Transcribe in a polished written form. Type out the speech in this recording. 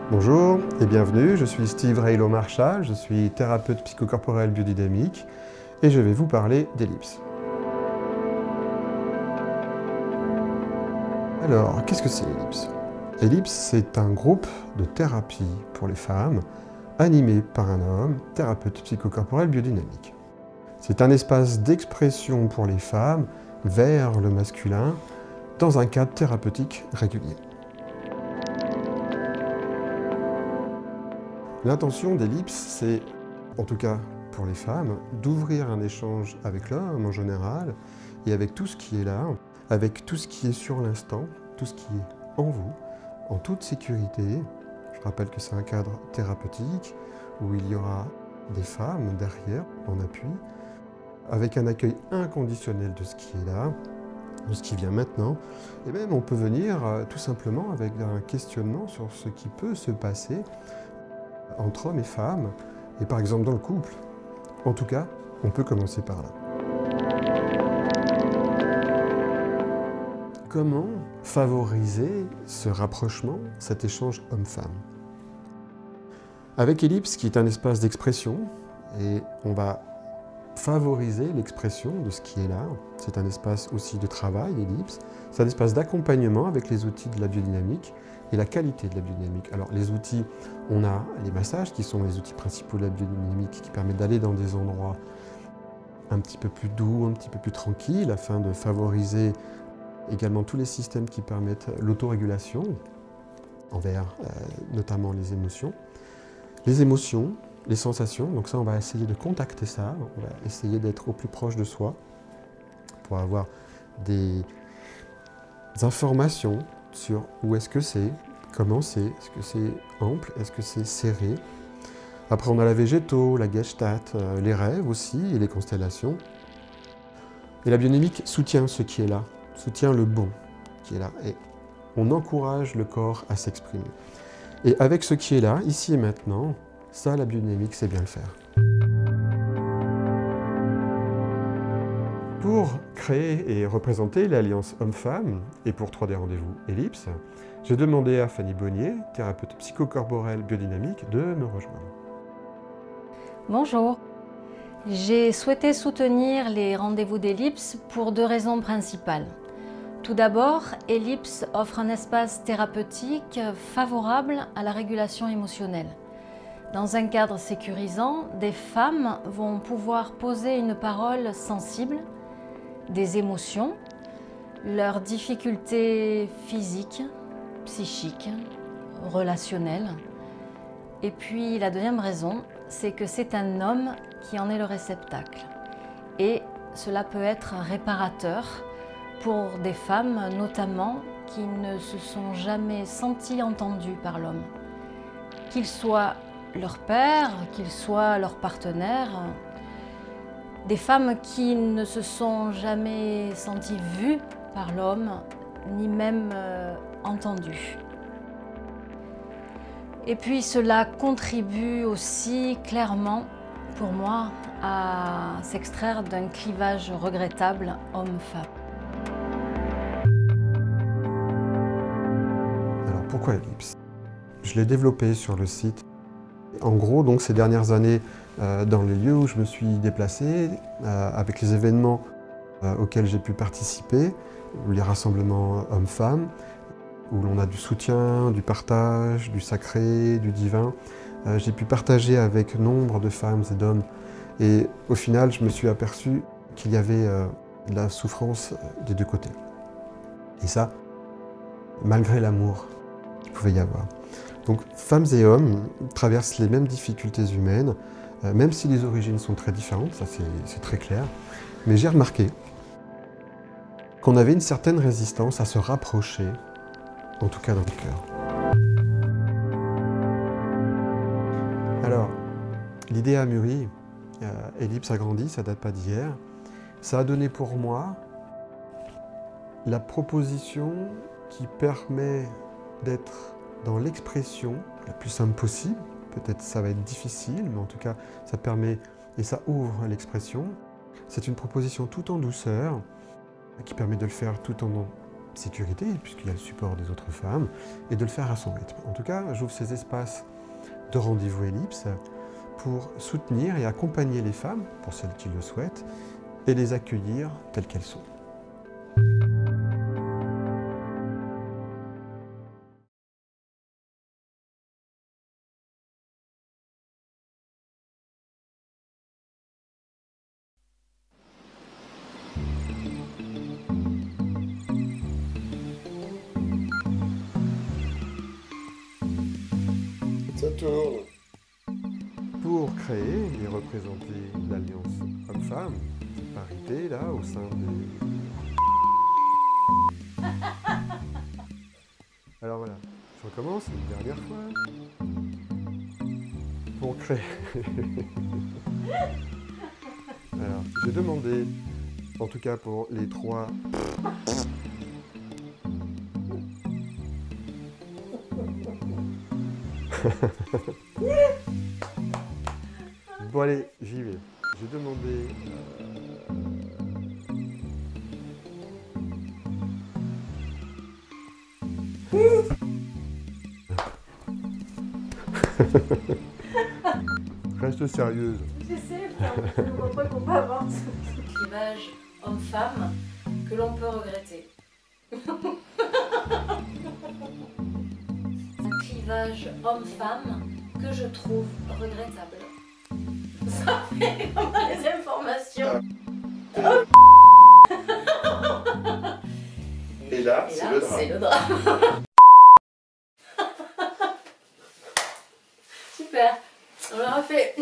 Bonjour et bienvenue, je suis Steve Raylo-Marshall, je suis thérapeute psychocorporel biodynamique et je vais vous parler d'ellipse. Alors, qu'est-ce que c'est l'ellipse? Ellipse, c'est un groupe de thérapie pour les femmes animé par un homme, thérapeute psychocorporel biodynamique. C'est un espace d'expression pour les femmes vers le masculin dans un cadre thérapeutique régulier. L'intention d'ellipse, c'est, en tout cas pour les femmes, d'ouvrir un échange avec l'homme en général et avec tout ce qui est là, avec tout ce qui est sur l'instant, tout ce qui est en vous, en toute sécurité. Je rappelle que c'est un cadre thérapeutique où il y aura des femmes derrière, en appui, avec un accueil inconditionnel de ce qui est là, de ce qui vient maintenant. Et même on peut venir tout simplement avec un questionnement sur ce qui peut se passer entre hommes et femmes, et par exemple dans le couple. En tout cas, on peut commencer par là. Comment favoriser ce rapprochement, cet échange homme-femme? Avec Ellipse, qui est un espace d'expression, et on va favoriser l'expression de ce qui est là. C'est un espace aussi de travail, Ellipse. C'est un espace d'accompagnement avec les outils de la biodynamique et la qualité de la biodynamique. Alors les outils, on a les massages qui sont les outils principaux de la biodynamique qui permettent d'aller dans des endroits un petit peu plus doux, un petit peu plus tranquilles afin de favoriser également tous les systèmes qui permettent l'autorégulation envers notamment les émotions. Les émotions, les sensations, donc ça on va essayer de contacter ça, on va essayer d'être au plus proche de soi pour avoir des informations sur où est-ce que c'est, comment c'est, est-ce que c'est ample, est-ce que c'est serré. Après on a la végéto, la gestalt, les rêves aussi et les constellations. Et la biodynamique soutient ce qui est là, soutient le bon qui est là et on encourage le corps à s'exprimer. Et avec ce qui est là, ici et maintenant, ça, la biodynamique, c'est bien le faire. Pour créer et représenter l'alliance homme-femme, et pour 3D Rendez-vous Ellipse, j'ai demandé à Fanny Bonnier, thérapeute psychocorporelle biodynamique, de me rejoindre. Bonjour. J'ai souhaité soutenir les rendez-vous d'Ellipse pour 2 raisons principales. Tout d'abord, Ellipse offre un espace thérapeutique favorable à la régulation émotionnelle. Dans un cadre sécurisant, des femmes vont pouvoir poser une parole sensible, des émotions, leurs difficultés physiques, psychiques, relationnelles. Et puis la deuxième raison, c'est que c'est un homme qui en est le réceptacle. Et cela peut être réparateur pour des femmes notamment qui ne se sont jamais senties entendues par l'homme. Qu'il soit leur père, qu'il soit leur partenaire, des femmes qui ne se sont jamais senties vues par l'homme, ni même entendues. Et puis cela contribue aussi clairement, pour moi, à s'extraire d'un clivage regrettable homme-femme. Alors pourquoi Ellipse? Je l'ai développé sur le site. En gros, donc, ces dernières années, dans les lieux où je me suis déplacé, avec les événements auxquels j'ai pu participer, les rassemblements hommes-femmes, où l'on a du soutien, du partage, du sacré, du divin, j'ai pu partager avec nombre de femmes et d'hommes. Et au final, je me suis aperçu qu'il y avait de la souffrance des deux côtés. Et ça, malgré l'amour qu'il pouvait y avoir. Donc femmes et hommes traversent les mêmes difficultés humaines, même si les origines sont très différentes, ça c'est très clair. Mais j'ai remarqué qu'on avait une certaine résistance à se rapprocher, en tout cas dans le cœur. Alors, l'idée a mûri, Ellipse a grandi, ça date pas d'hier. Ça a donné pour moi la proposition qui permet d'être dans l'expression la plus simple possible. Peut-être ça va être difficile, mais en tout cas, ça permet et ça ouvre l'expression. C'est une proposition tout en douceur, qui permet de le faire tout en sécurité, puisqu'il y a le support des autres femmes, et de le faire à son rythme. En tout cas, j'ouvre ces espaces de rendez-vous Ellipse pour soutenir et accompagner les femmes, pour celles qui le souhaitent, et les accueillir telles qu'elles sont. Ça tourne. Pour créer et représenter l'alliance homme-femme, cette parité là au sein des... Alors voilà, je recommence une dernière fois. Pour créer... Alors, j'ai demandé, en tout cas pour les 3... Bon allez, j'y vais. J'ai demandé... Reste sérieuse. J'essaie, je ne vois pas qu'on peut avoir ce clivage homme-femme que l'on peut regretter. Un clivage homme-femme que je trouve regrettable. Ça fait comme dans les informations. Et là, c'est le drame. C'est le drame. Super, on l'a refait.